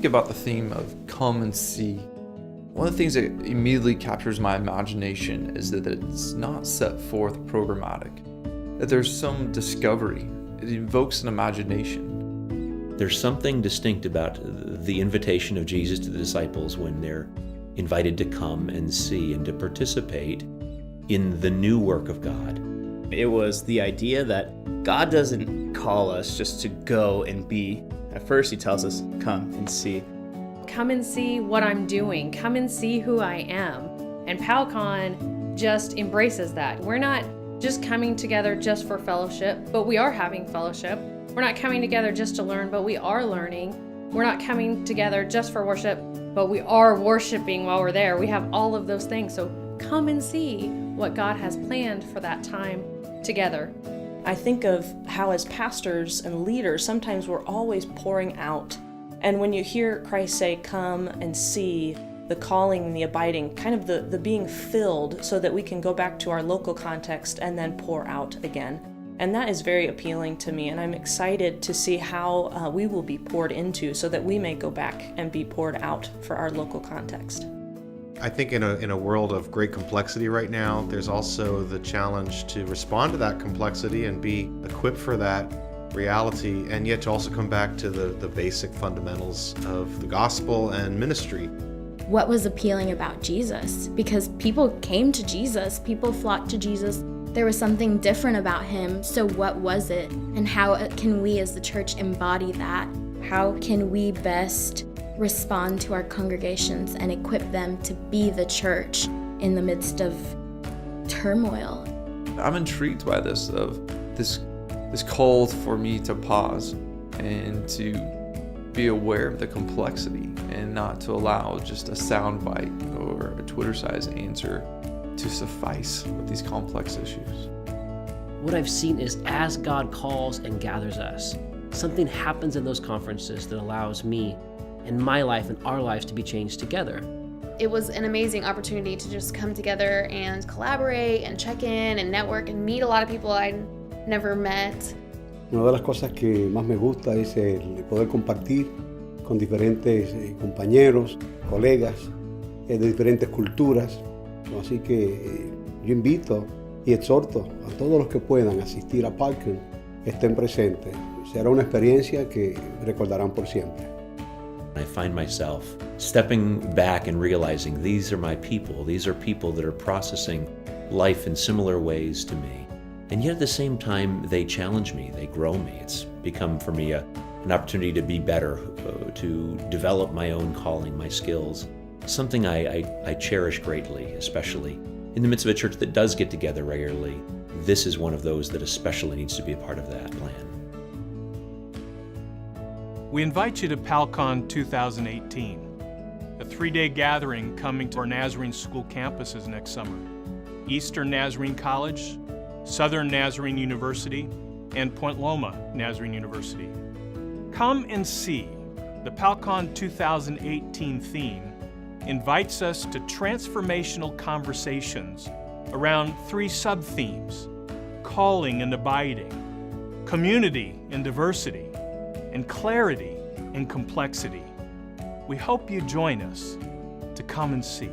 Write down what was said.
think about the theme of come and see, one of the things that immediately captures my imagination is that it's not set forth programmatic, that there's some discovery. It invokes an imagination. There's something distinct about the invitation of Jesus to the disciples when they're invited to come and see and to participate in the new work of God. It was the idea that God doesn't call us just to go and be. At first, he tells us, come and see. Come and see what I'm doing. Come and see who I am. And Palcon just embraces that. We're not just coming together just for fellowship, but we are having fellowship. We're not coming together just to learn, but we are learning. We're not coming together just for worship, but we are worshiping while we're there. We have all of those things. So come and see what God has planned for that time together. I think of how as pastors and leaders, sometimes we're always pouring out. And when you hear Christ say, come and see, the calling and the abiding, kind of the being filled so that we can go back to our local context and then pour out again. And that is very appealing to me, and I'm excited to see how we will be poured into so that we may go back and be poured out for our local context. I think in a world of great complexity right now, there's also the challenge to respond to that complexity and be equipped for that reality, and yet to also come back to the basic fundamentals of the gospel and ministry. What was appealing about Jesus? Because people came to Jesus, people flocked to Jesus. There was something different about him, so what was it? And how can we as the church embody that? How can we best respond to our congregations and equip them to be the church in the midst of turmoil? I'm intrigued by this call for me to pause and to be aware of the complexity and not to allow just a soundbite or a Twitter-sized answer to suffice with these complex issues. What I've seen is as God calls and gathers us, something happens in those conferences that allows me and my life and our lives to be changed together. It was an amazing opportunity to just come together and collaborate and check in and network and meet a lot of people I'd never met. Una de las cosas que más me gusta es el poder compartir con diferentes compañeros, colegas de diferentes culturas. Así que yo invito y exhorto a todos los que puedan asistir a Palcon, estén presentes. Será una experiencia que recordarán por siempre. I find myself stepping back and realizing these are my people. These are people that are processing life in similar ways to me. And yet at the same time, they challenge me, they grow me. It's become for me an opportunity to be better, to develop my own calling, my skills. Something I cherish greatly, especially in the midst of a church that does get together regularly. This is one of those that especially needs to be a part of that plan. We invite you to Palcon 2018, a 3-day gathering coming to our Nazarene School campuses next summer. Eastern Nazarene College, Southern Nazarene University, and Point Loma Nazarene University. Come and see. The Palcon 2018 theme invites us to transformational conversations around 3 sub-themes: calling and abiding, community and diversity, and clarity and complexity. We hope you join us to come and see.